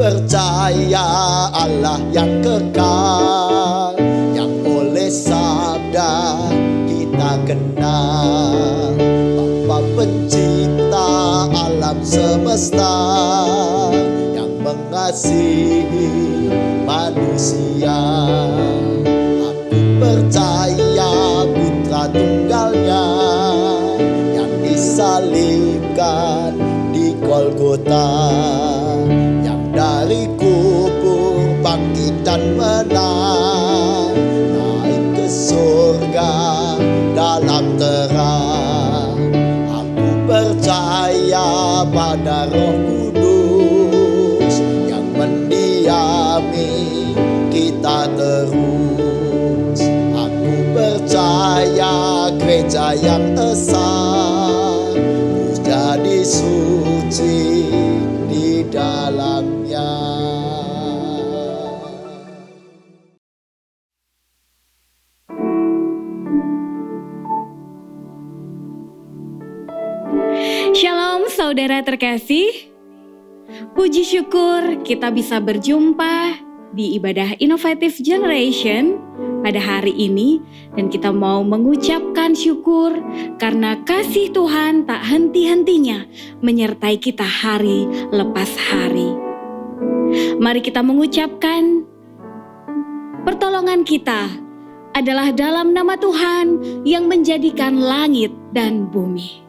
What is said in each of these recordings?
percaya Allah yang kekal, yang oleh sabda kita kenal. Bapa pencipta alam semesta, yang mengasihi manusia. Aku percaya putra tunggalnya yang disalibkan di Golgota, yang dari kubur bangkit dan menang, naik ke surga dalam terang. Aku percaya pada Roh Kudus yang mendiami kita terus. Aku percaya gereja yang esa, ku jadi suci di dalamnya. Shalom saudara terkasih, puji syukur kita bisa berjumpa di ibadah Innovative Generation pada hari ini. Dan kita mau mengucapkan syukur karena kasih Tuhan tak henti-hentinya menyertai kita hari lepas hari. Mari kita mengucapkan pertolongan kita adalah dalam nama Tuhan yang menjadikan langit dan bumi.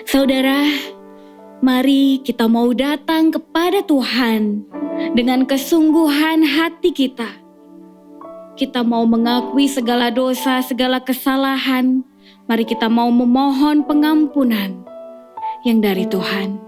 Saudara, mari kita mau datang kepada Tuhan dengan kesungguhan hati kita. Kita mau mengakui segala dosa, segala kesalahan. Mari kita mau memohon pengampunan yang dari Tuhan.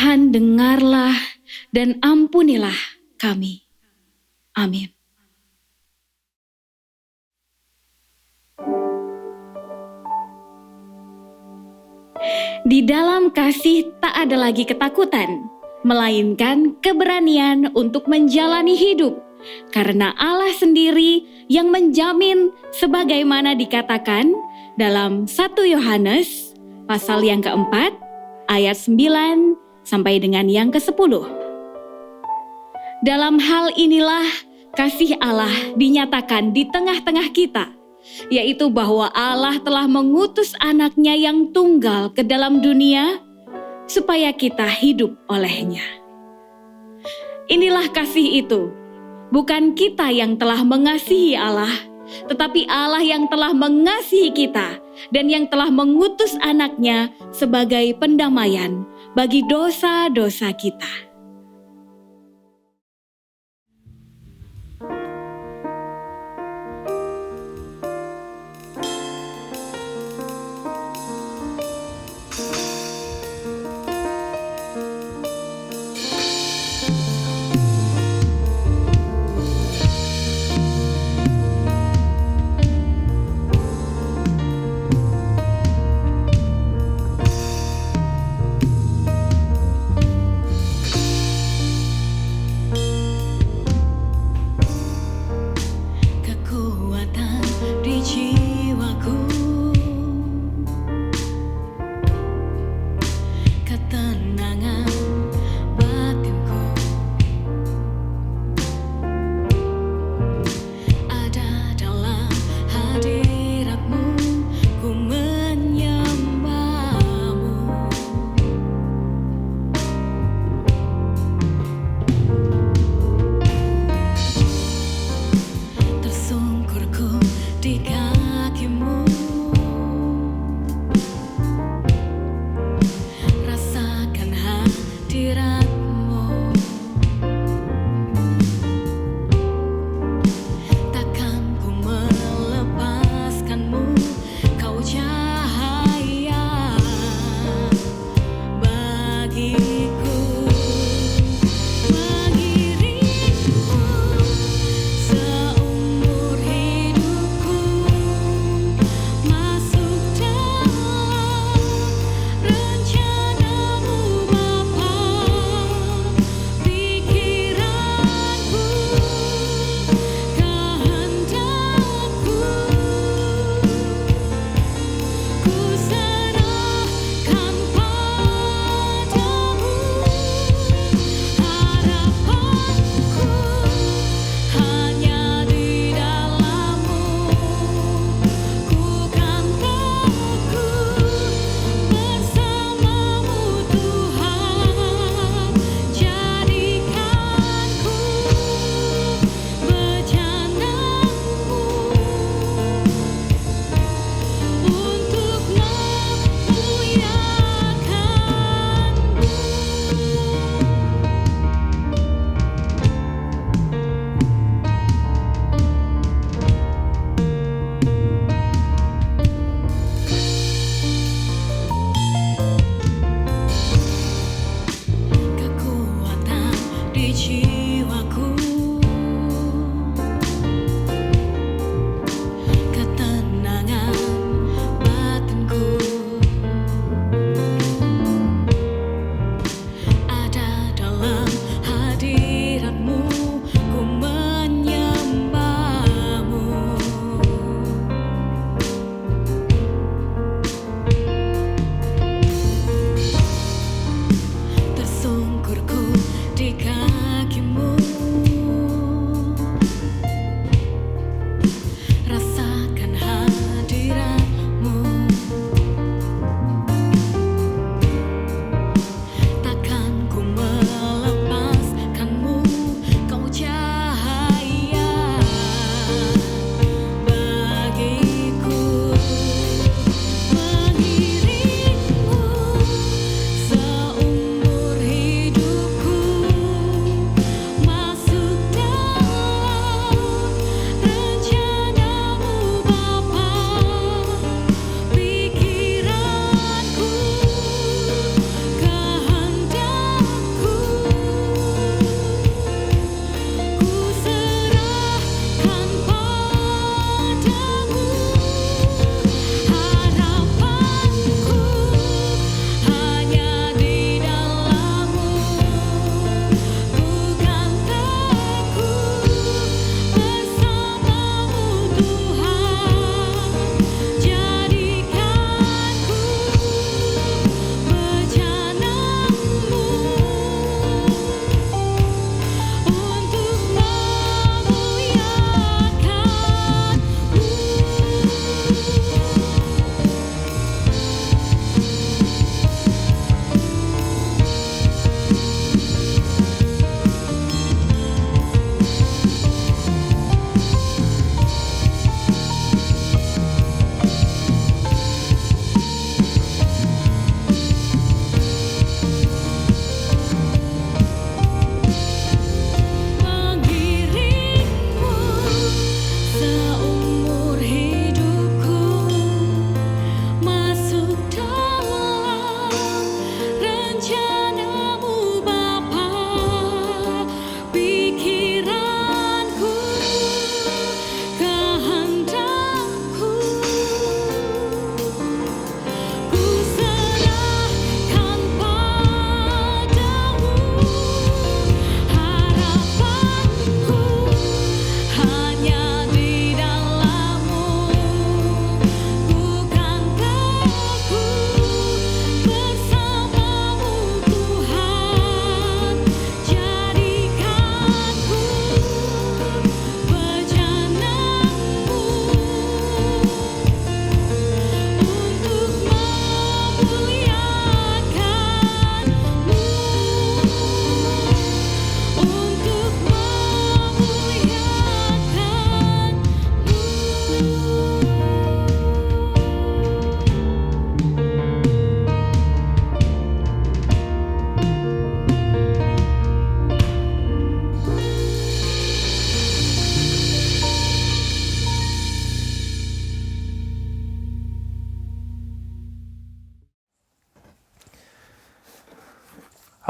Tuhan, dengarlah dan ampunilah kami. Amin. Di dalam kasih tak ada lagi ketakutan, melainkan keberanian untuk menjalani hidup. Karena Allah sendiri yang menjamin sebagaimana dikatakan dalam 1 Yohanes pasal yang keempat, ayat 9 sampai dengan yang ke-10. Dalam hal inilah kasih Allah dinyatakan di tengah-tengah kita, yaitu bahwa Allah telah mengutus anaknya yang tunggal ke dalam dunia supaya kita hidup olehnya. Inilah kasih itu, bukan kita yang telah mengasihi Allah, tetapi Allah yang telah mengasihi kita dan yang telah mengutus anaknya sebagai pendamaian bagi dosa-dosa kita.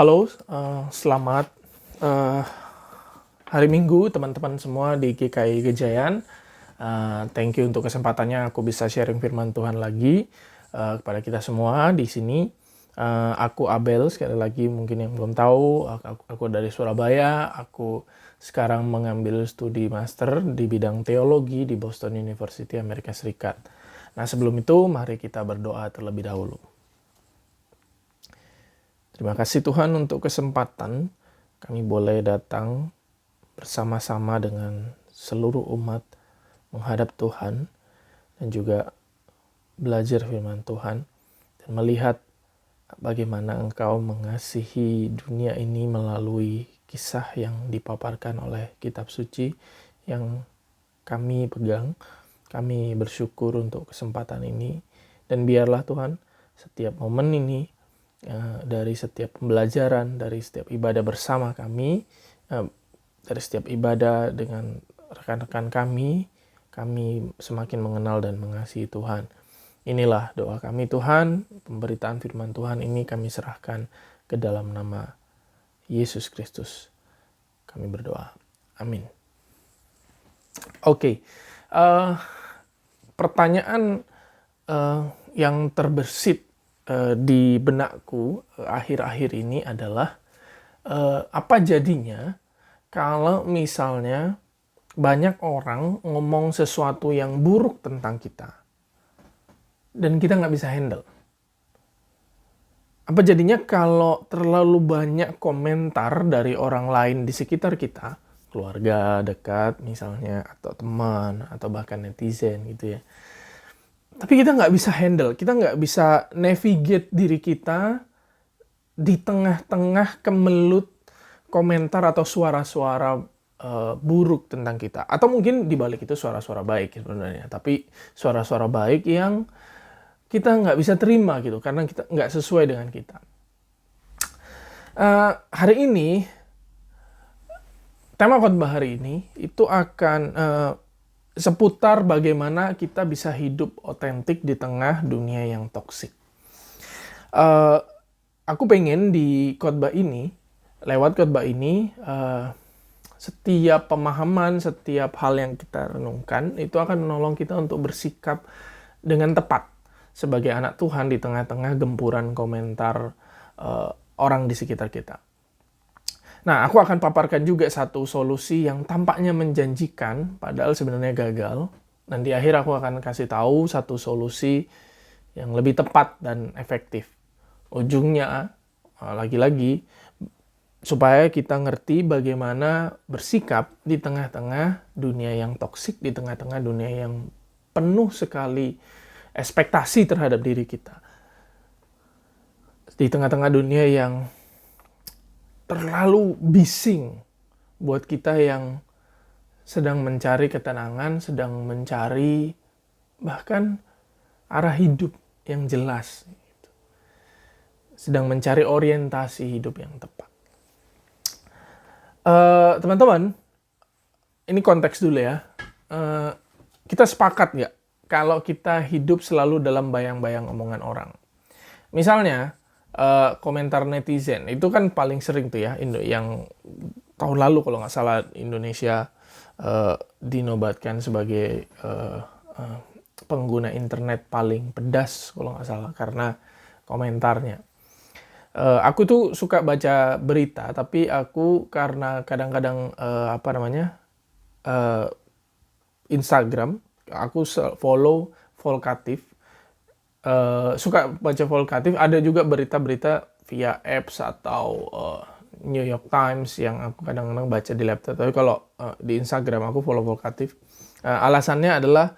Halo, selamat hari Minggu teman-teman semua di GKI Gejayan. Thank you untuk kesempatannya aku bisa sharing firman Tuhan lagi kepada kita semua di sini. Aku Abel, sekali lagi mungkin yang belum tahu, aku dari Surabaya. Aku sekarang mengambil studi master di bidang teologi di Boston University, Amerika Serikat. Nah, sebelum itu mari kita berdoa terlebih dahulu. Terima kasih Tuhan untuk kesempatan kami boleh datang bersama-sama dengan seluruh umat menghadap Tuhan dan juga belajar firman Tuhan dan melihat bagaimana Engkau mengasihi dunia ini melalui kisah yang dipaparkan oleh kitab suci yang kami pegang. Kami bersyukur untuk kesempatan ini dan biarlah Tuhan setiap momen ini, dari setiap pembelajaran, dari setiap ibadah bersama kami, dari setiap ibadah dengan rekan-rekan kami semakin mengenal dan mengasihi Tuhan. Inilah doa kami Tuhan, pemberitaan firman Tuhan ini kami serahkan ke dalam nama Yesus Kristus. Kami berdoa. Amin. Oke, pertanyaan yang terbersit di benakku akhir-akhir ini adalah apa jadinya kalau misalnya banyak orang ngomong sesuatu yang buruk tentang kita dan kita nggak bisa handle. Apa jadinya kalau terlalu banyak komentar dari orang lain di sekitar kita, keluarga dekat misalnya, atau teman, atau bahkan netizen gitu ya. Tapi kita nggak bisa handle, kita nggak bisa navigate diri kita di tengah-tengah kemelut komentar atau suara-suara buruk tentang kita. Atau mungkin di balik itu suara-suara baik sebenarnya. Tapi suara-suara baik yang kita nggak bisa terima gitu, karena kita nggak sesuai dengan kita. Hari ini, tema khotbah hari ini itu akan seputar bagaimana kita bisa hidup otentik di tengah dunia yang toksik. Aku pengen di khotbah ini, lewat khotbah ini, setiap pemahaman, setiap hal yang kita renungkan, itu akan menolong kita untuk bersikap dengan tepat sebagai anak Tuhan di tengah-tengah gempuran komentar orang di sekitar kita. Nah, aku akan paparkan juga satu solusi yang tampaknya menjanjikan, padahal sebenarnya gagal. Dan di akhir aku akan kasih tahu satu solusi yang lebih tepat dan efektif. Ujungnya, lagi-lagi, supaya kita ngerti bagaimana bersikap di tengah-tengah dunia yang toksik, di tengah-tengah dunia yang penuh sekali ekspektasi terhadap diri kita. Di tengah-tengah dunia yang terlalu bising buat kita yang sedang mencari ketenangan, sedang mencari bahkan arah hidup yang jelas, sedang mencari orientasi hidup yang tepat. Teman-teman, ini konteks dulu ya. Kita sepakat nggak kalau kita hidup selalu dalam bayang-bayang omongan orang? Misalnya, komentar netizen itu kan paling sering tuh ya, yang tahun lalu kalau nggak salah Indonesia dinobatkan sebagai pengguna internet paling pedas kalau nggak salah karena komentarnya. Aku tuh suka baca berita, tapi aku karena kadang-kadang Instagram, aku follow Volkatif. Suka baca Volkatif, ada juga berita-berita via apps atau New York Times yang aku kadang-kadang baca di laptop. Tapi kalau di Instagram aku follow Volkatif. Alasannya adalah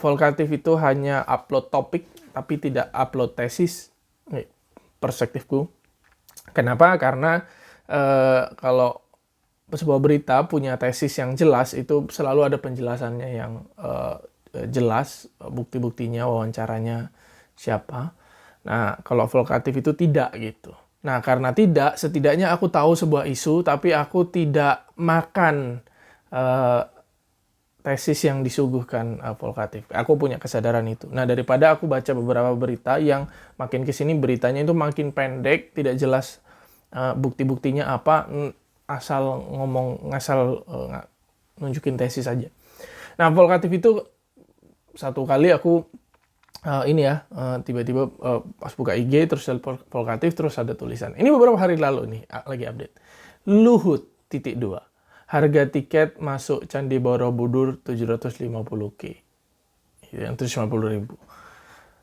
Volkatif itu hanya upload topik tapi tidak upload tesis. Perspektifku. Kenapa? Karena kalau sebuah berita punya tesis yang jelas, itu selalu ada penjelasannya yang jelas, bukti-buktinya, wawancaranya siapa. Nah, kalau Volkatif itu tidak gitu. Nah, karena tidak, setidaknya aku tahu sebuah isu, tapi aku tidak makan tesis yang disuguhkan Volkatif. Aku punya kesadaran itu. Nah, daripada aku baca beberapa berita yang makin kesini beritanya itu makin pendek, tidak jelas bukti-buktinya apa, asal nunjukin tesis aja. Nah, Volkatif itu satu kali aku tiba-tiba pas buka IG terus Volkatif terus ada tulisan. Ini beberapa hari lalu nih lagi update. Luhut .2. Harga tiket masuk Candi Borobudur 750K. Yang 750.000.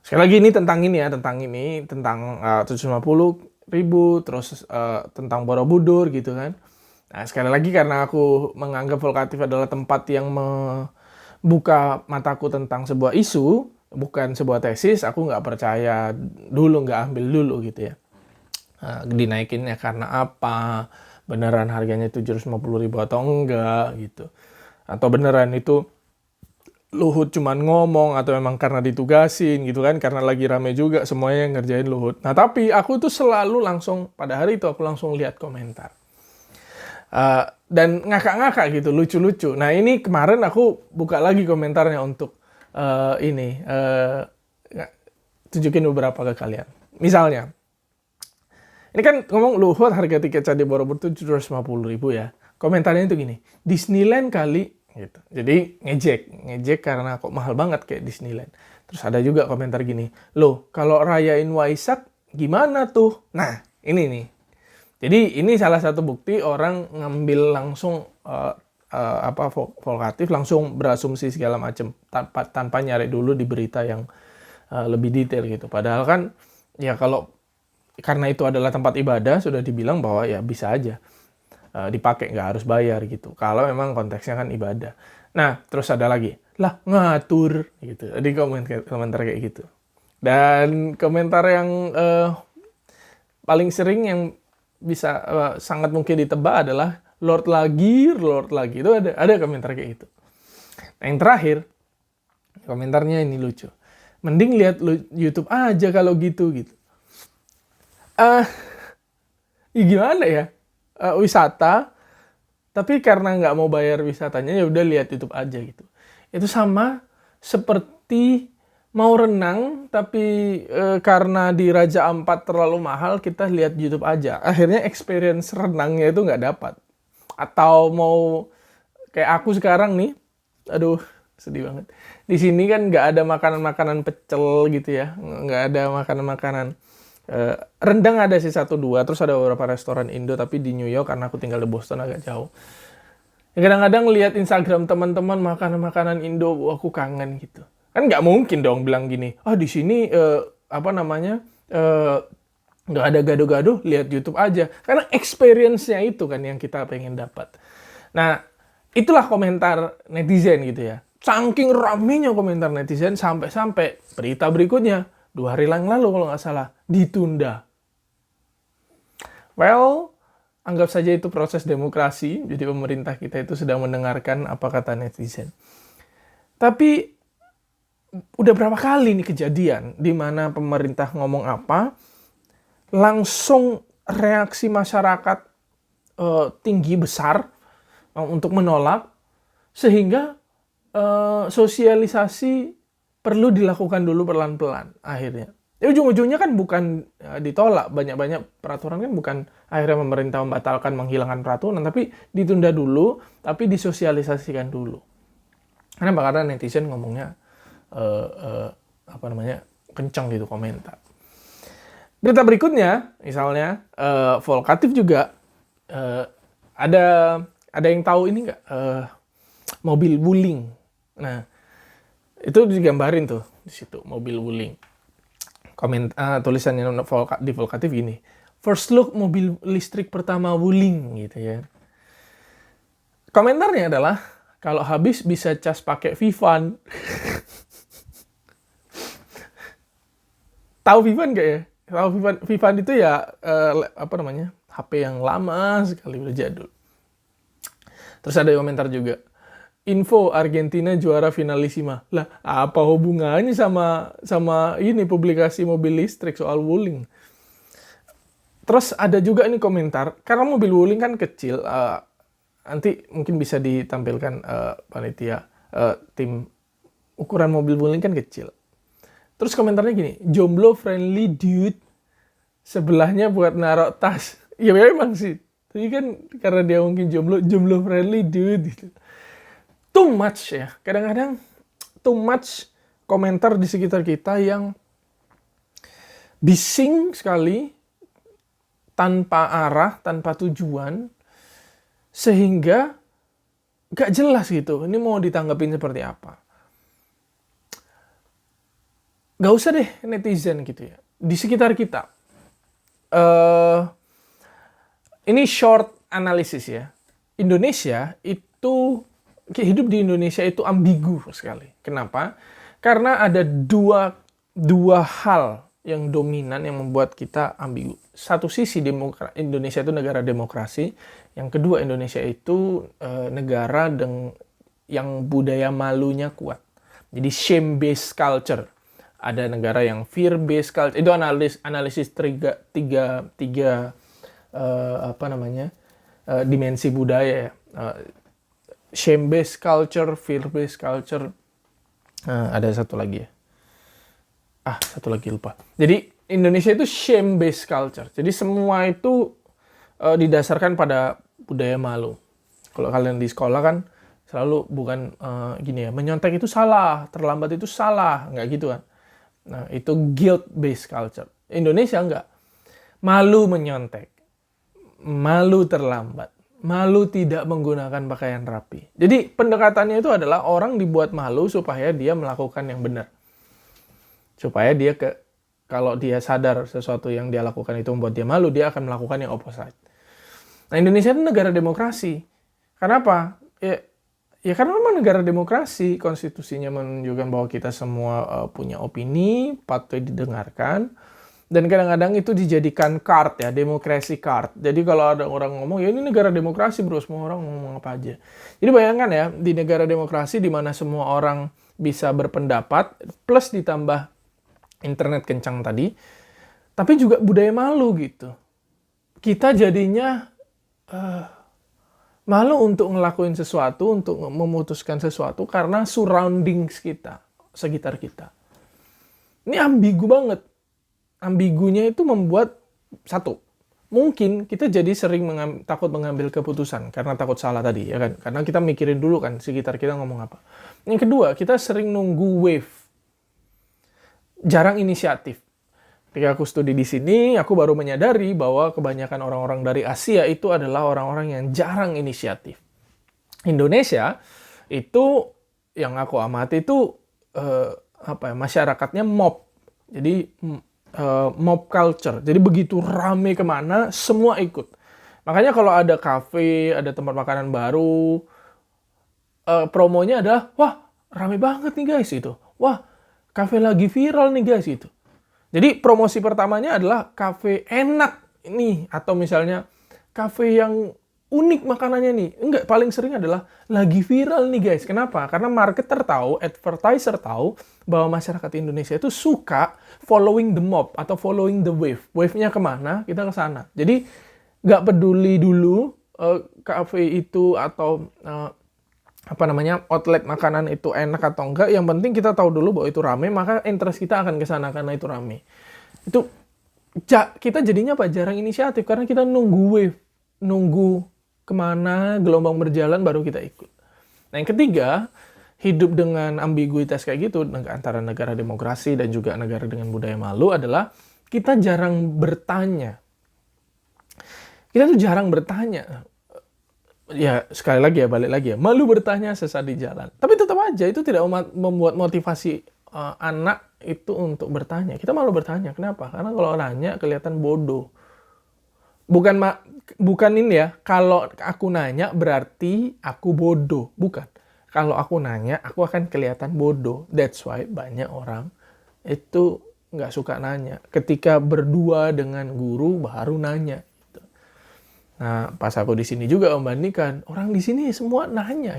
Sekali lagi ini tentang 750.000 terus tentang Borobudur gitu kan. Nah, sekali lagi karena aku menganggap Volkatif adalah tempat yang membuka mataku tentang sebuah isu, bukan sebuah tesis, aku nggak percaya dulu, nggak ambil dulu gitu ya. Dinaikinnya karena apa, beneran harganya 750.000 atau enggak gitu. Atau beneran itu Luhut cuman ngomong atau memang karena ditugasin gitu kan, karena lagi rame juga semuanya yang ngerjain Luhut. Nah tapi aku tuh selalu langsung, pada hari itu aku langsung lihat komentar. Dan ngakak-ngakak gitu, lucu-lucu. Nah ini kemarin aku buka lagi komentarnya untuk tunjukin beberapa ke kalian. Misalnya, ini kan ngomong Luhut harga tiket Candi Borobudur 750.000 ya. Komentarnya itu gini, Disneyland kali gitu. Jadi ngejek karena kok mahal banget kayak Disneyland. Terus ada juga komentar gini, loh kalau rayain Waisak gimana tuh? Nah ini nih. Jadi ini salah satu bukti orang ngambil langsung Volkatif langsung berasumsi segala macam tanpa nyari dulu di berita yang lebih detail gitu. Padahal kan ya kalau karena itu adalah tempat ibadah sudah dibilang bahwa ya bisa aja dipakai, nggak harus bayar gitu. Kalau memang konteksnya kan ibadah. Nah terus ada lagi, lah ngatur gitu. Jadi komentar kayak gitu. Dan komentar yang paling sering yang bisa sangat mungkin ditebak adalah Lord lagi itu ada komentar kayak gitu. Nah yang terakhir komentarnya ini lucu, mending lihat YouTube aja kalau gitu. Gimana ya, wisata tapi karena nggak mau bayar wisatanya ya udah lihat YouTube aja gitu. Itu sama seperti mau renang tapi karena di Raja Ampat terlalu mahal kita lihat YouTube aja, akhirnya experience renangnya itu nggak dapat. Atau mau kayak aku sekarang nih, aduh sedih banget, di sini kan nggak ada makanan pecel gitu ya, nggak ada makanan rendang ada sih 1-2, terus ada beberapa restoran Indo, tapi di New York karena aku tinggal di Boston agak jauh. Kadang-kadang lihat Instagram teman-teman makanan Indo, aku kangen gitu. Kan nggak mungkin dong bilang gini, di sini nggak ada gado-gado, lihat YouTube aja. Karena experience-nya itu kan yang kita pengen dapat. Nah, itulah komentar netizen gitu ya. Saking ramenya komentar netizen sampai berita berikutnya 2 hari yang lalu kalau nggak salah ditunda. Well, anggap saja itu proses demokrasi. Jadi pemerintah kita itu sedang mendengarkan apa kata netizen. Tapi udah berapa kali nih kejadian di mana pemerintah ngomong apa, langsung reaksi masyarakat tinggi besar untuk menolak, sehingga sosialisasi perlu dilakukan dulu pelan-pelan akhirnya. Ujung-ujungnya kan bukan ditolak, banyak-banyak peraturan kan bukan akhirnya pemerintah membatalkan, menghilangkan peraturan, tapi ditunda dulu, tapi disosialisasikan dulu. Karena netizen ngomongnya kencang gitu komentar. Berita berikutnya, misalnya Volkatif juga ada yang tahu ini nggak, mobil wuling. Nah itu digambarin tuh di situ mobil wuling. Tulisannya di Volkatif gini, first look mobil listrik pertama wuling gitu ya. Komentarnya adalah kalau habis bisa cas pakai Vivan. Tahu Vivan nggak ya? Tahu Vivan itu ya HP yang lama sekali, udah jadul. Terus ada komentar juga, info Argentina juara finalissima. Lah, apa hubungannya sama ini publikasi mobil listrik soal wuling? Terus ada juga ini komentar, karena mobil wuling kan kecil, nanti mungkin bisa ditampilkan panitia tim, ukuran mobil wuling kan kecil. Terus komentarnya gini, jomblo friendly dude, sebelahnya buat naruh tas. Ya memang sih. Tapi kan karena dia mungkin jomblo friendly dude gitu. Too much ya. Kadang-kadang too much komentar di sekitar kita yang bising sekali, tanpa arah, tanpa tujuan, sehingga gak jelas gitu. Ini mau ditanggapin seperti apa. Gak usah deh netizen gitu ya. Di sekitar kita. Ini short analisis ya. Indonesia itu, hidup di Indonesia itu ambigu sekali. Kenapa? Karena ada dua hal yang dominan yang membuat kita ambigu. Satu sisi Indonesia itu negara demokrasi. Yang kedua, Indonesia itu negara yang budaya malunya kuat. Jadi shame-based culture. Ada negara yang fear-based culture. Itu analisis tiga dimensi budaya ya. Shame-based culture, fear-based culture. Ada satu lagi ya. Satu lagi lupa. Jadi Indonesia itu shame-based culture. Jadi semua itu didasarkan pada budaya malu. Kalau kalian di sekolah kan selalu bukan gini ya, menyontek itu salah, terlambat itu salah, nggak gitu kan. Nah, itu guilt-based culture. Indonesia enggak. Malu menyontek, malu terlambat, malu tidak menggunakan pakaian rapi. Jadi pendekatannya itu adalah orang dibuat malu supaya dia melakukan yang benar. Supaya dia kalau dia sadar sesuatu yang dia lakukan itu membuat dia malu, dia akan melakukan yang opposite. Nah, Indonesia itu negara demokrasi. Kenapa? Ya karena memang negara demokrasi, konstitusinya menunjukkan bahwa kita semua punya opini, patut didengarkan. Dan kadang-kadang itu dijadikan card ya, demokrasi card. Jadi kalau ada orang ngomong, ya ini negara demokrasi bro, semua orang ngomong apa aja. Jadi bayangkan ya, di negara demokrasi di mana semua orang bisa berpendapat, plus ditambah internet kencang tadi, tapi juga budaya malu gitu. Kita jadinya malu untuk ngelakuin sesuatu, untuk memutuskan sesuatu karena surroundings kita, sekitar kita. Ini ambigu banget. Ambigunya itu membuat satu, mungkin kita jadi sering takut mengambil keputusan karena takut salah tadi, ya kan? Karena kita mikirin dulu kan sekitar kita ngomong apa. Yang kedua, kita sering nunggu wave. Jarang inisiatif. Ketika aku studi di sini, aku baru menyadari bahwa kebanyakan orang-orang dari Asia itu adalah orang-orang yang jarang inisiatif. Indonesia itu yang aku amati itu masyarakatnya mob. Jadi mob culture. Jadi begitu rame kemana, semua ikut. Makanya kalau ada kafe, ada tempat makanan baru, promonya adalah, wah rame banget nih guys itu. Wah, kafe lagi viral nih guys itu. Jadi promosi pertamanya adalah kafe enak nih, atau misalnya kafe yang unik makanannya nih. Enggak, paling sering adalah lagi viral nih guys. Kenapa? Karena marketer tahu, advertiser tahu bahwa masyarakat Indonesia itu suka following the mob atau following the wave. Wave-nya kemana? Kita ke sana. Jadi nggak peduli dulu kafe itu atau outlet makanan itu enak atau enggak. Yang penting kita tahu dulu bahwa itu rame, maka interest kita akan ke sana karena itu rame. Itu kita jadinya jarang inisiatif karena kita nunggu wave, nunggu kemana gelombang berjalan baru kita ikut. Nah, yang ketiga, hidup dengan ambiguitas kayak gitu antara negara demokrasi dan juga negara dengan budaya malu adalah kita jarang bertanya. Kita tuh jarang bertanya. Ya, sekali lagi ya, balik lagi ya. Malu bertanya sesat di jalan. Tapi tetap aja itu tidak membuat motivasi anak itu untuk bertanya. Kita malu bertanya. Kenapa? Karena kalau nanya kelihatan bodoh. Bukan ini ya, kalau aku nanya berarti aku bodoh. Bukan. Kalau aku nanya, aku akan kelihatan bodoh. That's why banyak orang itu nggak suka nanya. Ketika berdua dengan guru, baru nanya. Gitu. Nah, pas aku di sini juga membandingkan, orang di sini semua nanya.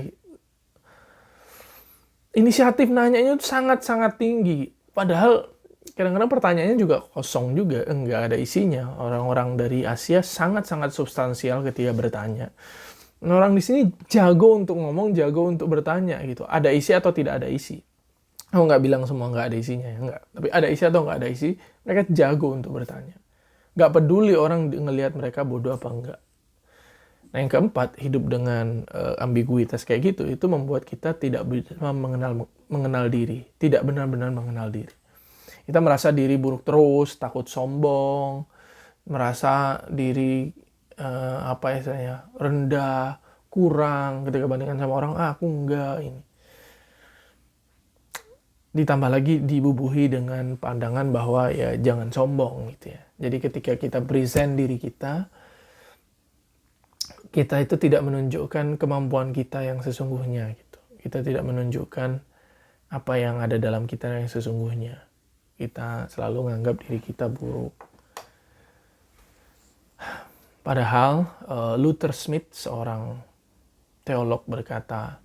Inisiatif nanyanya itu sangat-sangat tinggi. Padahal kadang-kadang pertanyaannya juga kosong juga, nggak ada isinya. Orang-orang dari Asia sangat-sangat substansial ketika bertanya. Orang di sini jago untuk ngomong, jago untuk bertanya gitu. Ada isi atau tidak ada isi. Aku nggak bilang semua nggak ada isinya, ya nggak. Tapi ada isi atau nggak ada isi, mereka jago untuk bertanya. Gak peduli orang ngelihat mereka bodoh apa enggak. Nah yang keempat, hidup dengan ambiguitas kayak gitu, itu membuat kita tidak bisa mengenal diri. Tidak benar-benar mengenal diri. Kita merasa diri buruk terus, takut sombong, merasa diri rendah, kurang ketika bandingkan sama orang, aku enggak ini. Ditambah lagi dibubuhi dengan pandangan bahwa ya jangan sombong gitu ya. Jadi ketika kita present diri kita itu tidak menunjukkan kemampuan kita yang sesungguhnya gitu. Kita tidak menunjukkan apa yang ada dalam kita yang sesungguhnya. Kita selalu menganggap diri kita buruk. Padahal Luther Smith, seorang teolog, berkata,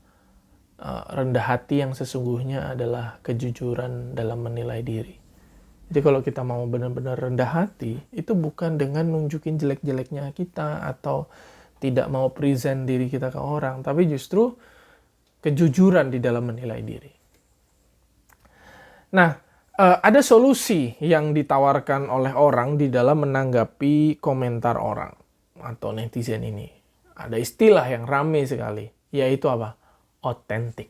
rendah hati yang sesungguhnya adalah kejujuran dalam menilai diri. Jadi kalau kita mau benar-benar rendah hati, itu bukan dengan nunjukin jelek-jeleknya kita atau tidak mau present diri kita ke orang, tapi justru kejujuran di dalam menilai diri. Nah, ada solusi yang ditawarkan oleh orang di dalam menanggapi komentar orang atau netizen ini. Ada istilah yang ramai sekali, yaitu apa? Otentik.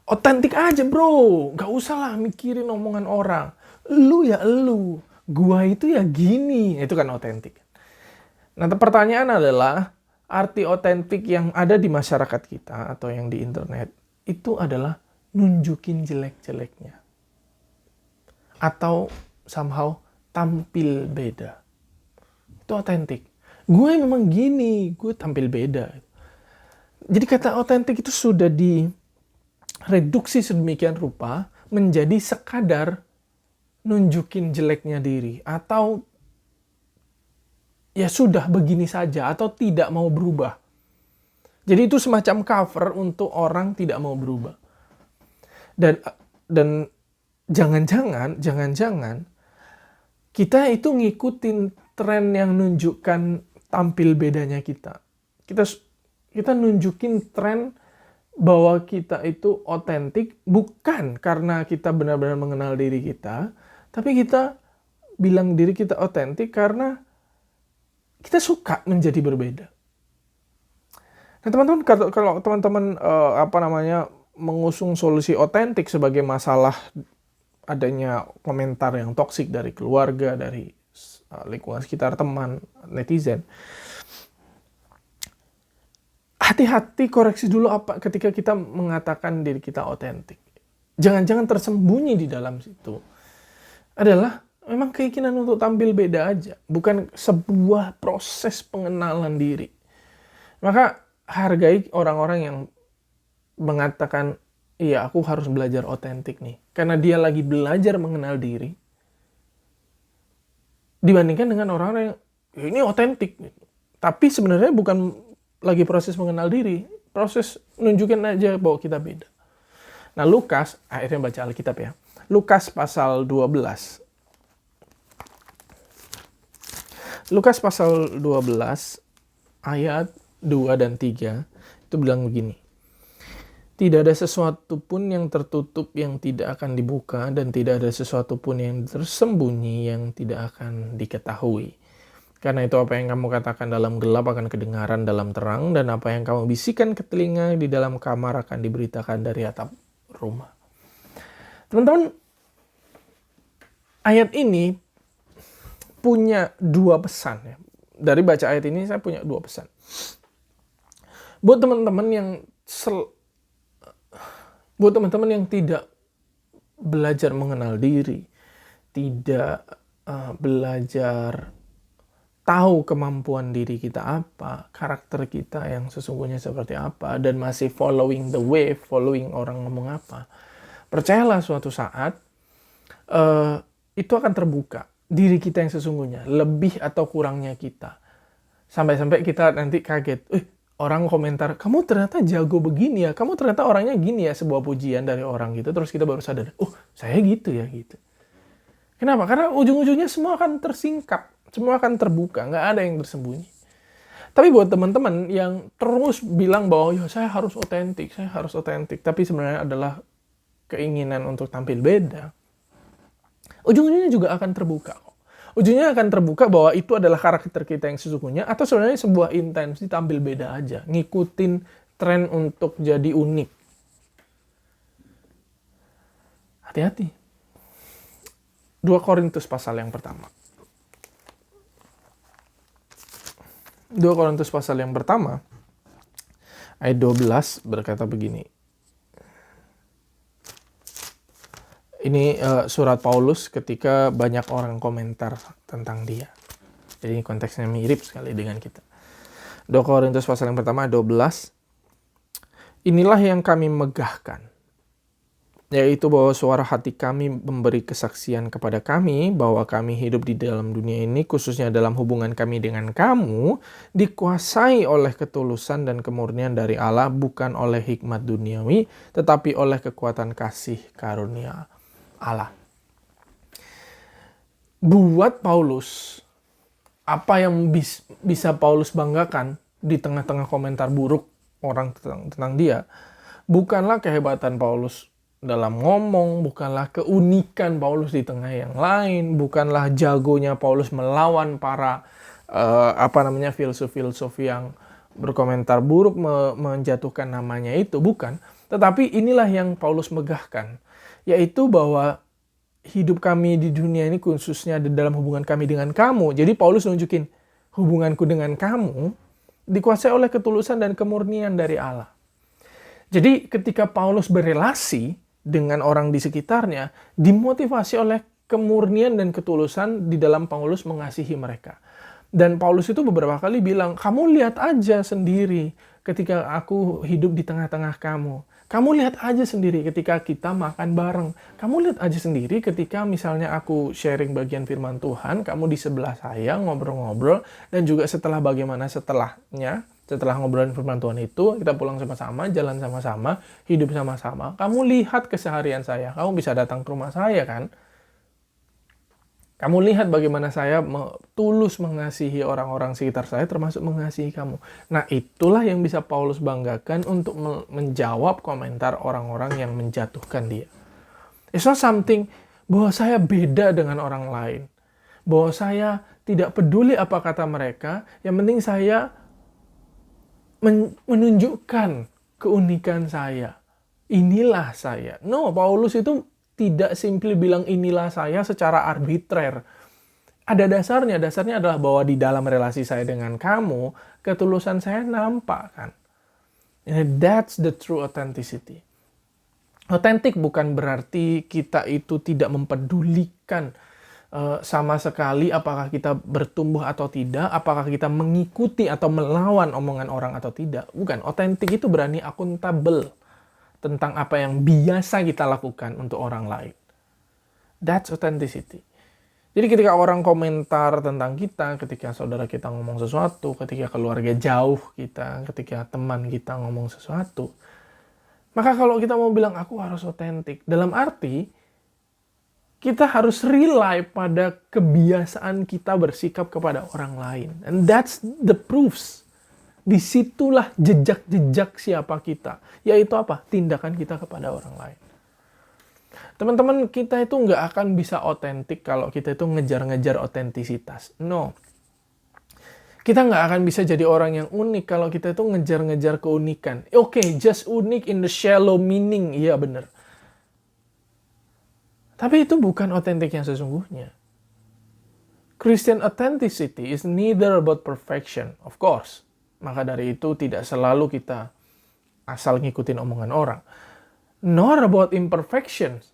Otentik aja bro, gak usah lah mikirin omongan orang. Lu ya lu, gua itu ya gini, itu kan otentik. Nah pertanyaan adalah, arti otentik yang ada di masyarakat kita atau yang di internet, itu adalah nunjukin jelek-jeleknya. Atau somehow tampil beda. Itu otentik. Gue memang gini, gue tampil beda. Jadi kata otentik itu sudah direduksi sedemikian rupa menjadi sekadar nunjukin jeleknya diri. Atau ya sudah begini saja atau tidak mau berubah. Jadi itu semacam cover untuk orang tidak mau berubah. Dan jangan-jangan kita itu ngikutin tren yang nunjukkan tampil bedanya kita. Kita nunjukin tren bahwa kita itu otentik bukan karena kita benar-benar mengenal diri kita, tapi kita bilang diri kita otentik karena kita suka menjadi berbeda. Nah teman-teman, kalau teman-teman mengusung solusi otentik sebagai masalah adanya komentar yang toksik dari keluarga, dari lingkungan sekitar, teman, netizen, hati-hati, koreksi dulu apa ketika kita mengatakan diri kita otentik. Jangan-jangan tersembunyi di dalam situ adalah memang keinginan untuk tampil beda aja, bukan sebuah proses pengenalan diri. Maka hargai orang-orang yang mengatakan, iya aku harus belajar otentik nih, karena dia lagi belajar mengenal diri, dibandingkan dengan orang-orang yang ini otentik, tapi sebenarnya bukan lagi proses mengenal diri, proses nunjukin aja bahwa kita beda. Nah Lukas, akhirnya baca Alkitab ya, Lukas pasal 12. Lukas pasal 12 ayat 2 dan 3 itu bilang begini. Tidak ada sesuatu pun yang tertutup yang tidak akan dibuka, dan tidak ada sesuatu pun yang tersembunyi yang tidak akan diketahui. Karena itu apa yang kamu katakan dalam gelap akan kedengaran dalam terang, dan apa yang kamu bisikan ke telinga di dalam kamar akan diberitakan dari atap rumah. Teman-teman, ayat ini punya dua pesan ya. Dari baca ayat ini saya punya dua pesan. Buat teman-teman yang tidak belajar mengenal diri, tidak belajar tahu kemampuan diri kita apa, karakter kita yang sesungguhnya seperti apa, dan masih following the wave, following orang ngomong apa, percayalah suatu saat itu akan terbuka diri kita yang sesungguhnya, lebih atau kurangnya kita. Sampai-sampai kita nanti kaget, orang komentar, kamu ternyata jago begini ya, kamu ternyata orangnya gini ya, sebuah pujian dari orang gitu, terus kita baru sadar, saya gitu ya gitu. Kenapa? Karena ujung-ujungnya semua akan tersingkap, semua akan terbuka, nggak ada yang tersembunyi. Tapi buat teman-teman yang terus bilang bahwa saya harus otentik, tapi sebenarnya adalah keinginan untuk tampil beda, ujung-ujungnya juga akan terbuka. ujungnya akan terbuka bahwa itu adalah karakter kita yang sesungguhnya, atau sebenarnya sebuah intensi tampil beda aja, ngikutin tren untuk jadi unik. Hati-hati. 2 Korintus pasal yang pertama. 2 Korintus pasal yang pertama, ayat 12 berkata begini. Ini surat Paulus ketika banyak orang komentar tentang dia. Jadi konteksnya mirip sekali dengan kita. 2 Korintus pasal yang pertama, 12. Inilah yang kami megahkan, yaitu bahwa suara hati kami memberi kesaksian kepada kami bahwa kami hidup di dalam dunia ini, khususnya dalam hubungan kami dengan kamu, dikuasai oleh ketulusan dan kemurnian dari Allah, bukan oleh hikmat duniawi, tetapi oleh kekuatan kasih karunia Allah. Buat Paulus, apa yang bisa Paulus banggakan di tengah-tengah komentar buruk orang tentang dia, bukanlah kehebatan Paulus dalam ngomong, bukanlah keunikan Paulus di tengah yang lain, bukanlah jagonya Paulus melawan para filsuf-filsuf yang berkomentar buruk menjatuhkan namanya itu, bukan. Tetapi inilah yang Paulus megahkan, yaitu bahwa hidup kami di dunia ini khususnya di dalam hubungan kami dengan kamu. Jadi Paulus nunjukin hubunganku dengan kamu dikuasai oleh ketulusan dan kemurnian dari Allah. Jadi ketika Paulus berelasi dengan orang di sekitarnya, dimotivasi oleh kemurnian dan ketulusan di dalam Paulus mengasihi mereka. Dan Paulus itu beberapa kali bilang, kamu lihat aja sendiri ketika aku hidup di tengah-tengah kamu. Kamu lihat aja sendiri ketika kita makan bareng. Kamu lihat aja sendiri ketika misalnya aku sharing bagian firman Tuhan, kamu di sebelah saya ngobrol-ngobrol, dan juga setelah ngobrolin firman Tuhan itu, kita pulang sama-sama, jalan sama-sama, hidup sama-sama. Kamu lihat keseharian saya, kamu bisa datang ke rumah saya kan? Kamu lihat bagaimana saya tulus mengasihi orang-orang sekitar saya, termasuk mengasihi kamu. Nah, itulah yang bisa Paulus banggakan untuk menjawab komentar orang-orang yang menjatuhkan dia. It's not something bahwa saya beda dengan orang lain. Bahwa saya tidak peduli apa kata mereka, yang penting saya menunjukkan keunikan saya. Inilah saya. No, Paulus itu tidak simply bilang inilah saya secara arbitrer. Ada dasarnya. Dasarnya adalah bahwa di dalam relasi saya dengan kamu, ketulusan saya nampak kan. And that's the true authenticity. Otentik bukan berarti kita itu tidak mempedulikan sama sekali apakah kita bertumbuh atau tidak, apakah kita mengikuti atau melawan omongan orang atau tidak. Bukan, otentik itu berani akuntabel tentang apa yang biasa kita lakukan untuk orang lain. That's authenticity. Jadi ketika orang komentar tentang kita, ketika saudara kita ngomong sesuatu, ketika keluarga jauh kita, ketika teman kita ngomong sesuatu, maka kalau kita mau bilang aku harus otentik, dalam arti kita harus rely pada kebiasaan kita bersikap kepada orang lain. And that's the proofs. Disitulah jejak-jejak siapa kita. Yaitu apa? Tindakan kita kepada orang lain. Teman-teman, kita itu nggak akan bisa otentik kalau kita itu ngejar-ngejar otentisitas. No. Kita nggak akan bisa jadi orang yang unik kalau kita itu ngejar-ngejar keunikan. Oke, just unik in the shallow meaning. Iya, benar. Tapi itu bukan otentik yang sesungguhnya. Christian authenticity is neither about perfection, of course. Maka dari itu tidak selalu kita asal ngikutin omongan orang. Nor about imperfections.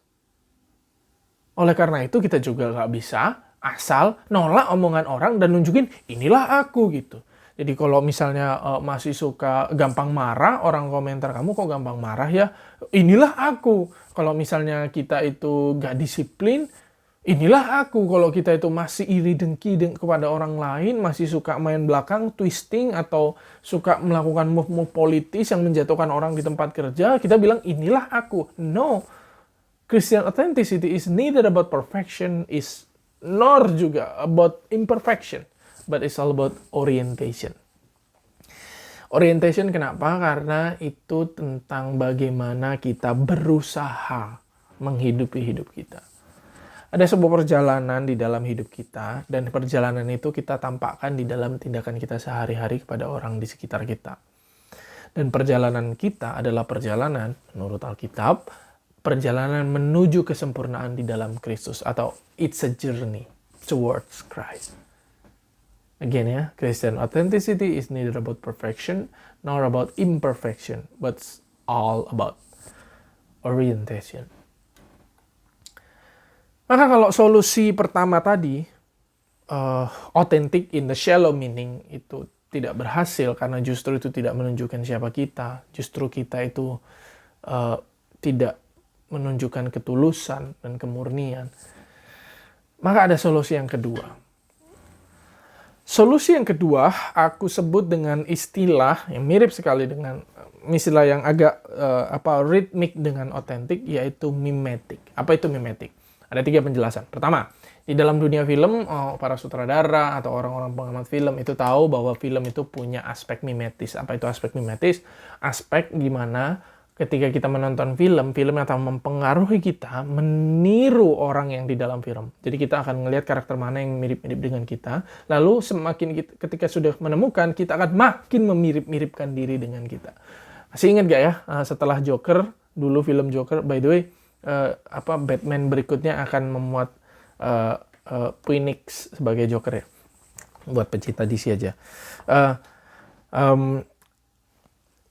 Oleh karena itu kita juga gak bisa asal nolak omongan orang dan nunjukin inilah aku gitu. Jadi kalau misalnya masih suka gampang marah, orang komentar kamu kok gampang marah ya, inilah aku. Kalau misalnya kita itu gak disiplin, inilah aku. Kalau kita itu masih iri dengki kepada orang lain, masih suka main belakang, twisting, atau suka melakukan move-move politis yang menjatuhkan orang di tempat kerja, kita bilang inilah aku. No. Christian authenticity is neither about perfection, nor juga about imperfection, but it's all about orientation. Orientation kenapa? Karena itu tentang bagaimana kita berusaha menghidupi hidup kita. Ada sebuah perjalanan di dalam hidup kita, dan perjalanan itu kita tampakkan di dalam tindakan kita sehari-hari kepada orang di sekitar kita. Dan perjalanan kita adalah perjalanan, menurut Alkitab, perjalanan menuju kesempurnaan di dalam Kristus, atau it's a journey towards Christ. Again ya, Christian authenticity is neither about perfection nor about imperfection, but it's all about orientation. Maka kalau solusi pertama tadi, authentic in the shallow meaning, itu tidak berhasil karena justru itu tidak menunjukkan siapa kita. Justru kita itu tidak menunjukkan ketulusan dan kemurnian. Maka ada solusi yang kedua. Solusi yang kedua aku sebut dengan istilah yang mirip sekali dengan istilah yang agak ritmik dengan otentik, yaitu mimetik. Apa itu mimetik? Ada 3 penjelasan. Pertama, di dalam dunia film, para sutradara atau orang-orang pengamat film itu tahu bahwa film itu punya aspek mimetis. Apa itu aspek mimetis? Aspek gimana ketika kita menonton film yang akan mempengaruhi kita meniru orang yang di dalam film. Jadi kita akan melihat karakter mana yang mirip-mirip dengan kita. Lalu ketika sudah menemukan, kita akan makin memirip-miripkan diri dengan kita. Masih ingat gak ya, setelah Joker, dulu film Joker, by the way, Batman berikutnya akan memuat Phoenix sebagai Joker ya, buat pecinta DC aja.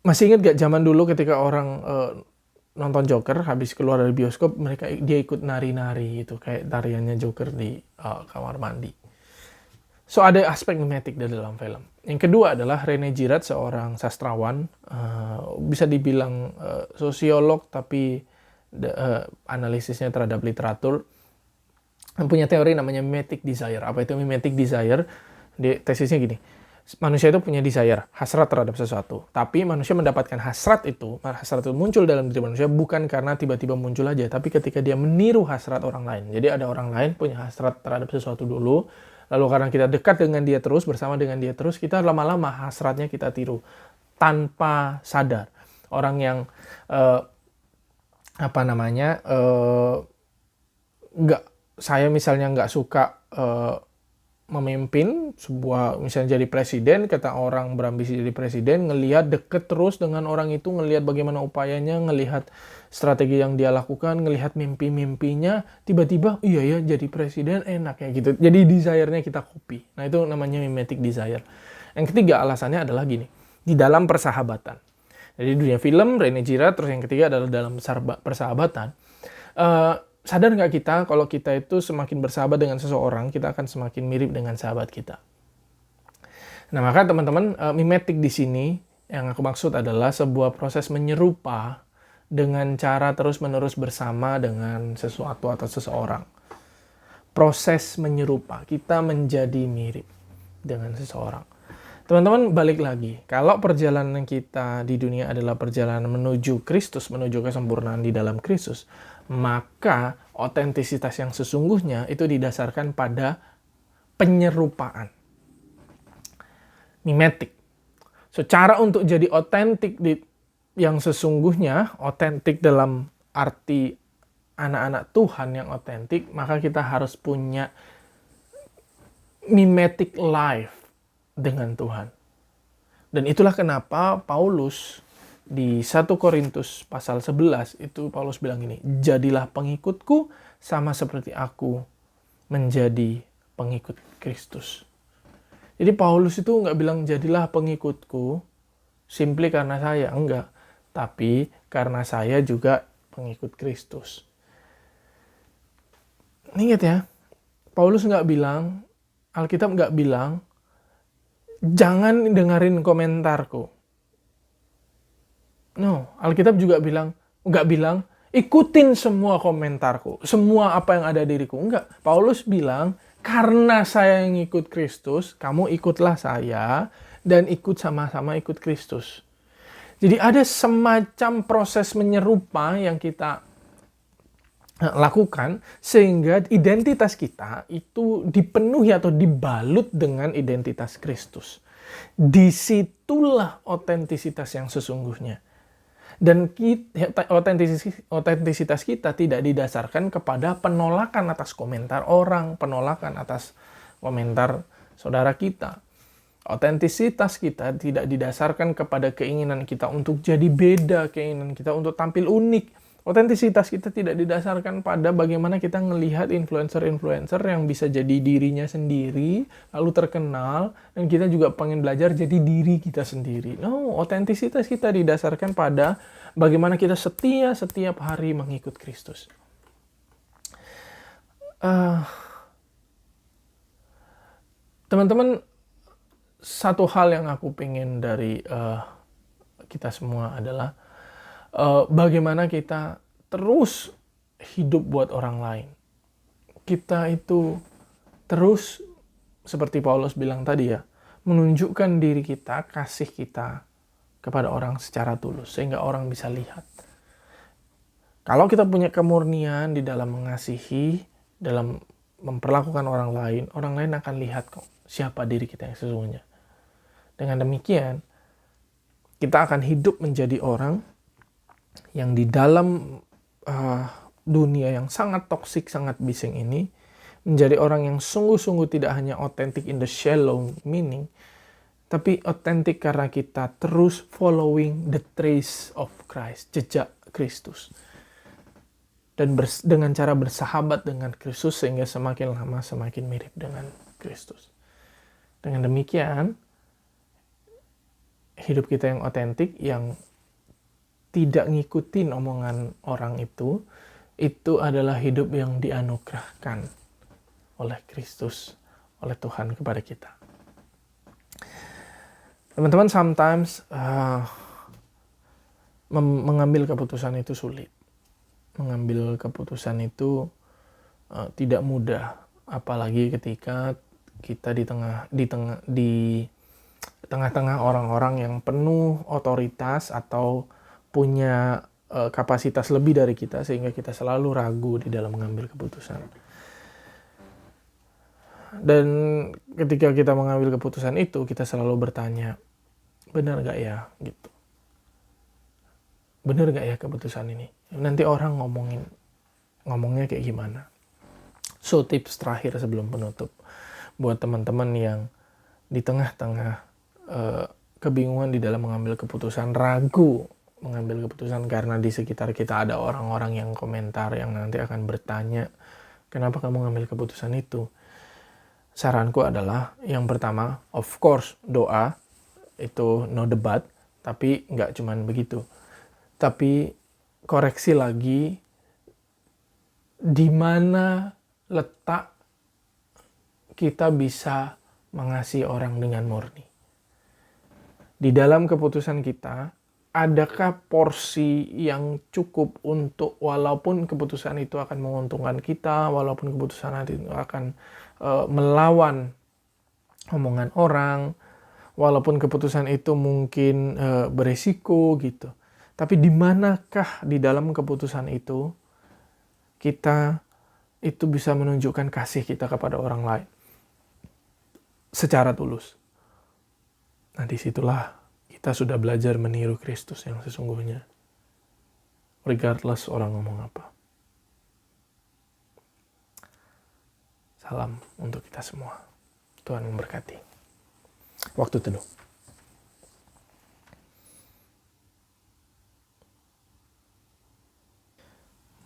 Masih ingat gak zaman dulu ketika orang nonton Joker habis keluar dari bioskop, dia ikut nari-nari gitu, kayak tariannya Joker di kamar mandi. So ada aspek mimetik dari dalam film. Yang kedua adalah René Girard, seorang sastrawan, bisa dibilang sosiolog, tapi analisisnya terhadap literatur, punya teori namanya mimetic desire. Apa itu mimetic desire? Tesisnya gini, manusia itu punya desire, hasrat terhadap sesuatu. Tapi manusia mendapatkan hasrat itu muncul dalam diri manusia bukan karena tiba-tiba muncul aja, tapi ketika dia meniru hasrat orang lain. Jadi ada orang lain punya hasrat terhadap sesuatu dulu, lalu karena kita dekat dengan dia terus, bersama dengan dia terus, kita lama-lama hasratnya kita tiru tanpa sadar. Orang yang saya misalnya nggak suka memimpin sebuah, misalnya jadi presiden, kata orang berambisi jadi presiden, ngelihat deket terus dengan orang itu, ngelihat bagaimana upayanya, ngelihat strategi yang dia lakukan, ngelihat mimpi-mimpinya, tiba-tiba iya ya jadi presiden enak ya gitu. Jadi desire-nya kita copy. Nah itu namanya mimetic desire. Yang ketiga alasannya adalah gini, di dalam persahabatan. Jadi dunia film, René Girard, terus yang ketiga adalah dalam persahabatan. Sadar nggak kita kalau kita itu semakin bersahabat dengan seseorang, kita akan semakin mirip dengan sahabat kita. Nah maka teman-teman, mimetik di sini yang aku maksud adalah sebuah proses menyerupa dengan cara terus-menerus bersama dengan sesuatu atau seseorang. Proses menyerupa, kita menjadi mirip dengan seseorang. Teman-teman, balik lagi. Kalau perjalanan kita di dunia adalah perjalanan menuju Kristus, menuju kesempurnaan di dalam Kristus, maka otentisitas yang sesungguhnya itu didasarkan pada penyerupaan. Mimetik. So, cara untuk jadi otentik yang sesungguhnya, otentik dalam arti anak-anak Tuhan yang otentik, maka kita harus punya mimetic life dengan Tuhan. Dan itulah kenapa Paulus di 1 Korintus pasal 11 itu Paulus bilang gini, jadilah pengikutku sama seperti aku menjadi pengikut Kristus. Jadi Paulus itu nggak bilang jadilah pengikutku simply karena saya, enggak. Tapi karena saya juga pengikut Kristus. Ingat ya, Paulus nggak bilang, Alkitab nggak bilang, jangan dengerin komentarku. No, Alkitab juga nggak bilang, ikutin semua komentarku, semua apa yang ada diriku. Enggak, Paulus bilang, karena saya yang ikut Kristus, kamu ikutlah saya, dan ikut sama-sama ikut Kristus. Jadi ada semacam proses menyerupa yang kita lakukan, sehingga identitas kita itu dipenuhi atau dibalut dengan identitas Kristus. Disitulah otentisitas yang sesungguhnya. Dan otentisitas kita tidak didasarkan kepada penolakan atas komentar orang, penolakan atas komentar saudara kita. Otentisitas kita tidak didasarkan kepada keinginan kita untuk jadi beda, keinginan kita untuk tampil unik. Otentisitas kita tidak didasarkan pada bagaimana kita melihat influencer-influencer yang bisa jadi dirinya sendiri, lalu terkenal, dan kita juga pengen belajar jadi diri kita sendiri. No, otentisitas kita didasarkan pada bagaimana kita setia setiap hari mengikut Kristus. Teman-teman, satu hal yang aku pengen dari kita semua adalah bagaimana kita terus hidup buat orang lain. Kita itu terus, seperti Paulus bilang tadi ya, menunjukkan diri kita, kasih kita kepada orang secara tulus, sehingga orang bisa lihat. Kalau kita punya kemurnian di dalam mengasihi, dalam memperlakukan orang lain akan lihat kok siapa diri kita yang sesungguhnya. Dengan demikian, kita akan hidup menjadi orang yang di dalam dunia yang sangat toksik, sangat bising ini, menjadi orang yang sungguh-sungguh tidak hanya authentic in the shallow meaning, tapi authentic karena kita terus following the trace of Christ, jejak Kristus. Dan dengan cara bersahabat dengan Kristus sehingga semakin lama semakin mirip dengan Kristus. Dengan demikian, hidup kita yang otentik, yang tidak ngikutin omongan orang itu adalah hidup yang dianugerahkan oleh Kristus, oleh Tuhan kepada kita. Teman-teman, sometimes mengambil keputusan itu sulit. Mengambil keputusan itu tidak mudah, apalagi ketika kita di tengah-tengah orang-orang yang penuh otoritas atau punya kapasitas lebih dari kita, sehingga kita selalu ragu di dalam mengambil keputusan. Dan ketika kita mengambil keputusan itu, kita selalu bertanya, benar gak ya? Gitu. Benar gak ya keputusan ini? Nanti orang ngomongnya kayak gimana? So, tips terakhir sebelum penutup, buat teman-teman yang di tengah-tengah kebingungan di dalam mengambil keputusan, ragu mengambil keputusan karena di sekitar kita ada orang-orang yang komentar yang nanti akan bertanya, kenapa kamu ngambil keputusan itu? Saranku adalah, yang pertama, of course, doa, itu no debat, tapi nggak cuman begitu. Tapi koreksi lagi, di mana letak kita bisa mengasihi orang dengan murni. Di dalam keputusan kita, adakah porsi yang cukup untuk, walaupun keputusan itu akan menguntungkan kita, walaupun keputusan itu akan melawan omongan orang, walaupun keputusan itu mungkin beresiko gitu. Tapi di manakah di dalam keputusan itu kita itu bisa menunjukkan kasih kita kepada orang lain secara tulus. Nah, disitulah kita sudah belajar meniru Kristus yang sesungguhnya, regardless orang ngomong apa. Salam untuk kita semua. Tuhan memberkati. Waktu teduh.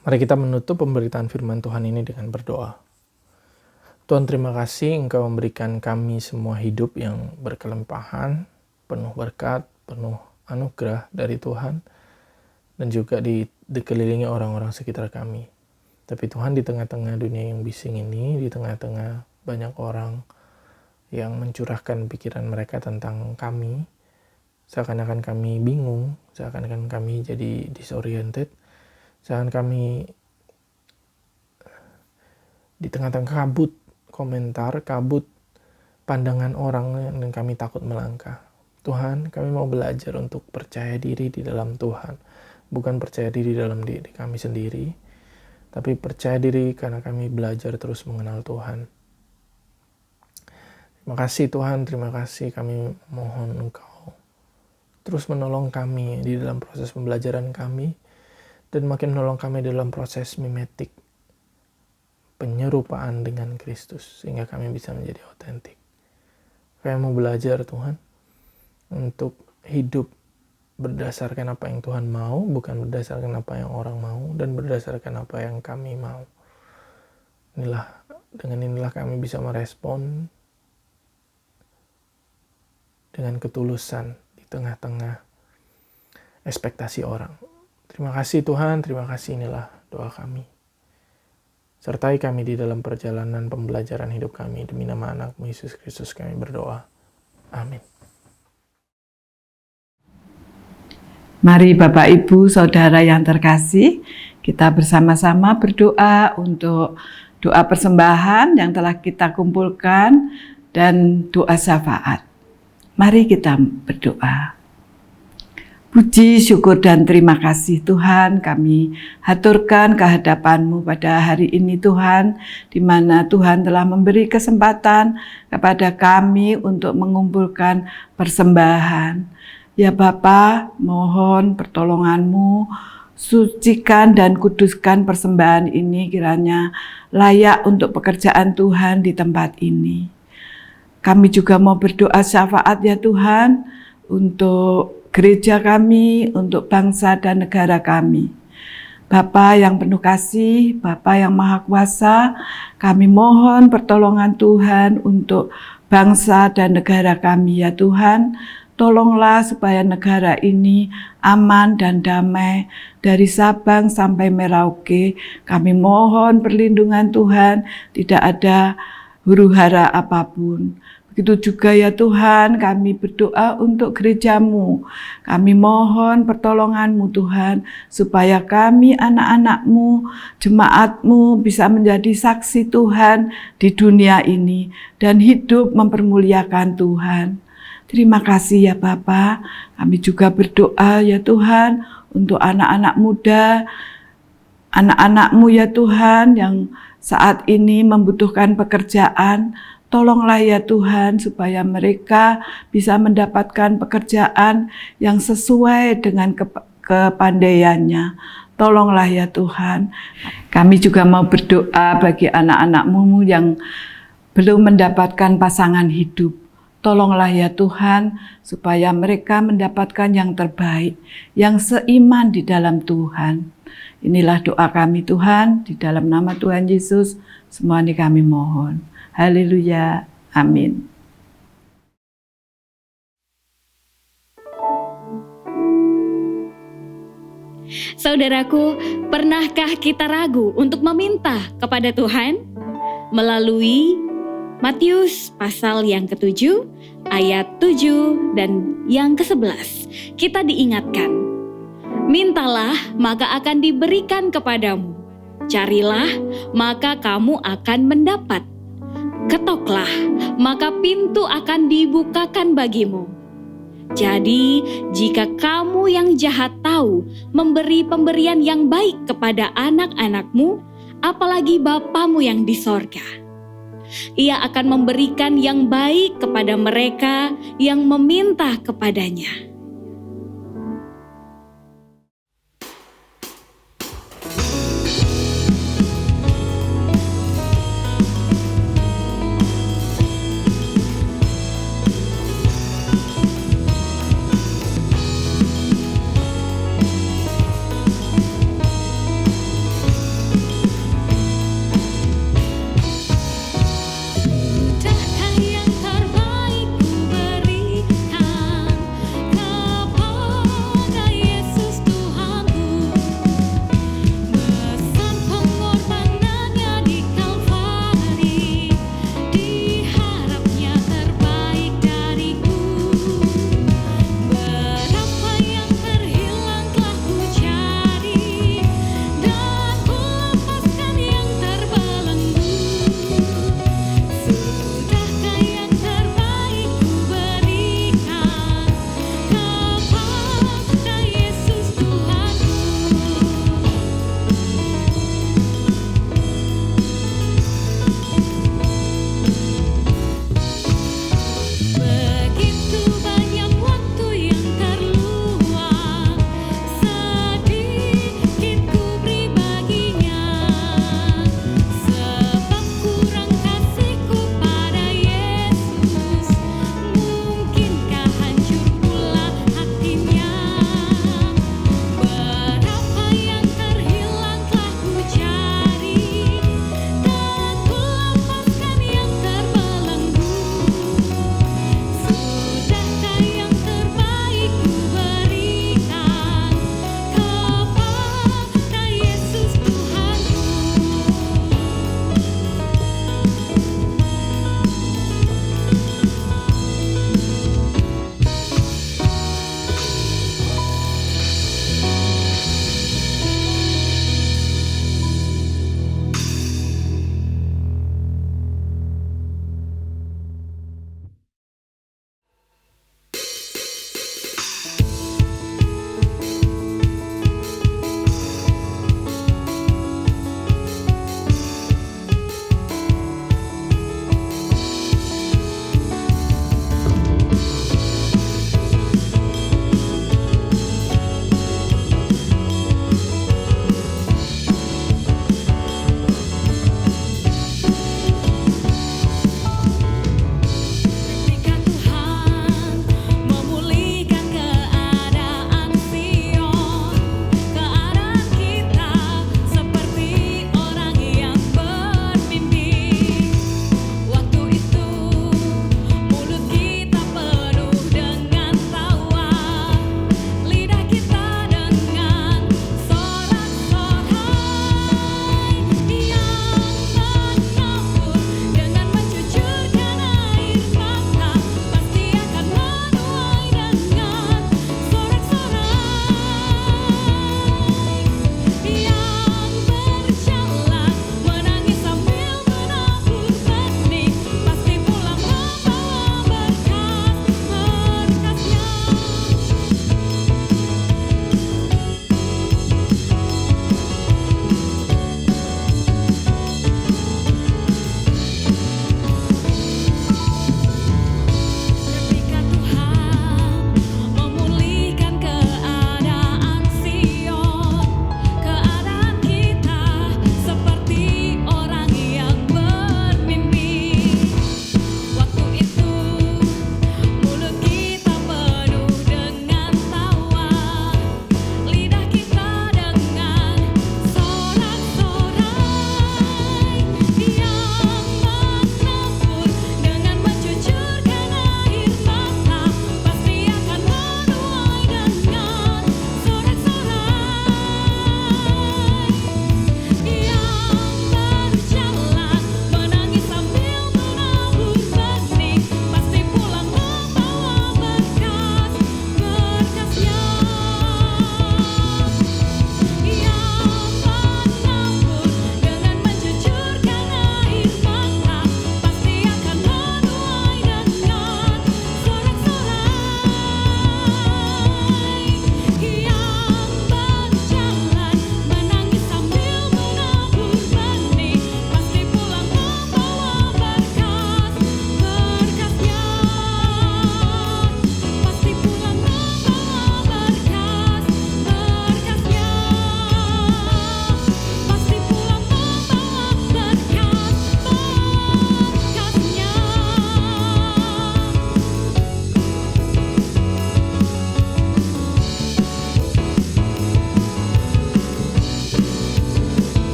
Mari kita menutup pemberitaan firman Tuhan ini dengan berdoa. Tuhan, terima kasih Engkau memberikan kami semua hidup yang berkelimpahan, penuh berkat, penuh anugerah dari Tuhan, dan juga dikelilingi orang-orang sekitar kami. Tapi Tuhan, di tengah-tengah dunia yang bising ini, di tengah-tengah banyak orang yang mencurahkan pikiran mereka tentang kami, seakan-akan kami bingung, seakan-akan kami jadi disoriented, seakan kami di tengah-tengah kabut komentar, kabut pandangan orang, dan kami takut melangkah. Tuhan, kami mau belajar untuk percaya diri di dalam Tuhan. Bukan percaya diri dalam diri kami sendiri, tapi percaya diri karena kami belajar terus mengenal Tuhan. Terima kasih Tuhan, terima kasih, kami mohon Engkau terus menolong kami di dalam proses pembelajaran kami, dan makin menolong kami dalam proses mimetik, penyerupaan dengan Kristus, sehingga kami bisa menjadi otentik. Kami mau belajar Tuhan, untuk hidup berdasarkan apa yang Tuhan mau, bukan berdasarkan apa yang orang mau, dan berdasarkan apa yang kami mau. Dengan inilah kami bisa merespon dengan ketulusan di tengah-tengah ekspektasi orang. Terima kasih Tuhan, terima kasih, inilah doa kami. Sertai kami di dalam perjalanan pembelajaran hidup kami. Demi nama anak-Mu Yesus Kristus kami berdoa. Amin. Mari Bapak Ibu Saudara yang terkasih, kita bersama-sama berdoa untuk doa persembahan yang telah kita kumpulkan dan doa syafaat. Mari kita berdoa. Puji, syukur, dan terima kasih Tuhan, kami haturkan kehadapan-Mu pada hari ini Tuhan, di mana Tuhan telah memberi kesempatan kepada kami untuk mengumpulkan persembahan. Ya Bapa, mohon pertolongan-Mu, sucikan dan kuduskan persembahan ini kiranya layak untuk pekerjaan Tuhan di tempat ini. Kami juga mau berdoa syafaat ya Tuhan, untuk gereja kami, untuk bangsa dan negara kami. Bapa yang penuh kasih, Bapa yang maha kuasa, kami mohon pertolongan Tuhan untuk bangsa dan negara kami ya Tuhan. Tolonglah supaya negara ini aman dan damai dari Sabang sampai Merauke. Kami mohon perlindungan Tuhan, tidak ada huru-hara apapun. Begitu juga ya Tuhan, kami berdoa untuk gereja-Mu. Kami mohon pertolongan-Mu Tuhan, supaya kami anak-anak-Mu, jemaat-Mu bisa menjadi saksi Tuhan di dunia ini dan hidup mempermuliakan Tuhan. Terima kasih ya Bapa. Kami juga berdoa ya Tuhan untuk anak-anak muda, anak-anak-Mu ya Tuhan yang saat ini membutuhkan pekerjaan. Tolonglah ya Tuhan supaya mereka bisa mendapatkan pekerjaan yang sesuai dengan kepandaiannya. Tolonglah ya Tuhan. Kami juga mau berdoa bagi anak-anak-Mu yang belum mendapatkan pasangan hidup. Tolonglah ya Tuhan supaya mereka mendapatkan yang terbaik, yang seiman di dalam Tuhan. Inilah doa kami Tuhan, di dalam nama Tuhan Yesus, semua ini kami mohon. Haleluya. Amin. Saudaraku, pernahkah kita ragu untuk meminta kepada Tuhan? Melalui Matius pasal yang ke-7, ayat 7 dan yang ke-11, kita diingatkan, mintalah maka akan diberikan kepadamu. Carilah, maka kamu akan mendapat. Ketoklah, maka pintu akan dibukakan bagimu. Jadi, jika kamu yang jahat tahu memberi pemberian yang baik kepada anak-anakmu, apalagi Bapamu yang di sorga, Ia akan memberikan yang baik kepada mereka yang meminta kepadanya. Yang terbaik ku berikan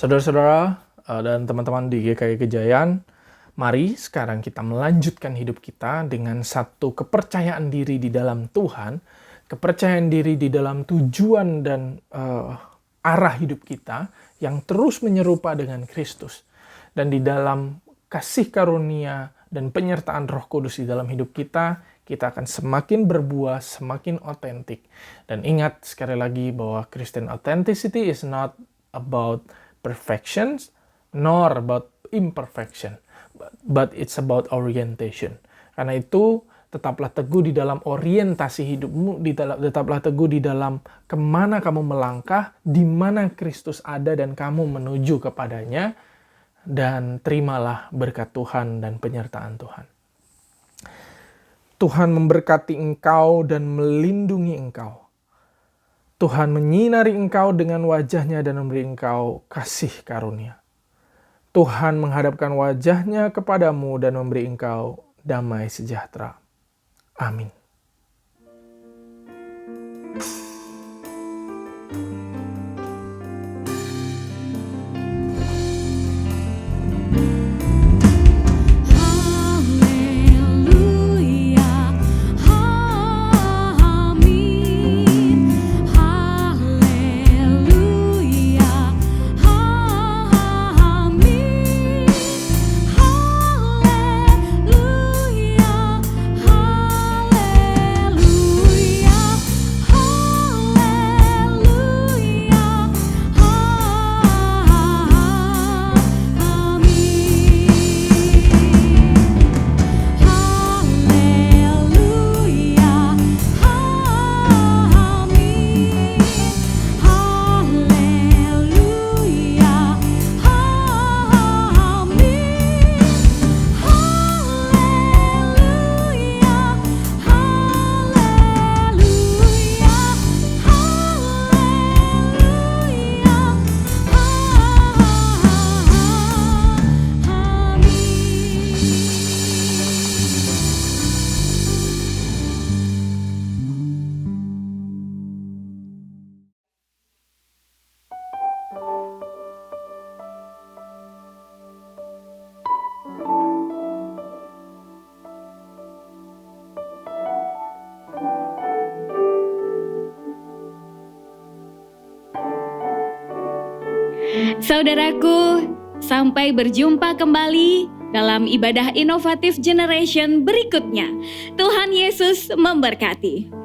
Saudara-saudara dan teman-teman di GKI Kejayaan, mari sekarang kita melanjutkan hidup kita dengan satu kepercayaan diri di dalam Tuhan, kepercayaan diri di dalam tujuan dan arah hidup kita yang terus menyerupa dengan Kristus. Dan di dalam kasih karunia dan penyertaan Roh Kudus di dalam hidup kita, kita akan semakin berbuah, semakin otentik. Dan ingat sekali lagi bahwa Christian authenticity is not about perfection, nor about imperfection, but it's about orientation. Karena itu, tetaplah teguh di dalam orientasi hidupmu, tetaplah teguh di dalam kemana kamu melangkah, di mana Kristus ada dan kamu menuju kepadanya, dan terimalah berkat Tuhan dan penyertaan Tuhan. Tuhan memberkati engkau dan melindungi engkau. Tuhan menyinari engkau dengan wajah-Nya dan memberi engkau kasih karunia. Tuhan menghadapkan wajah-Nya kepadamu dan memberi engkau damai sejahtera. Amin. Saudaraku, sampai berjumpa kembali dalam ibadah inovatif generation berikutnya. Tuhan Yesus memberkati.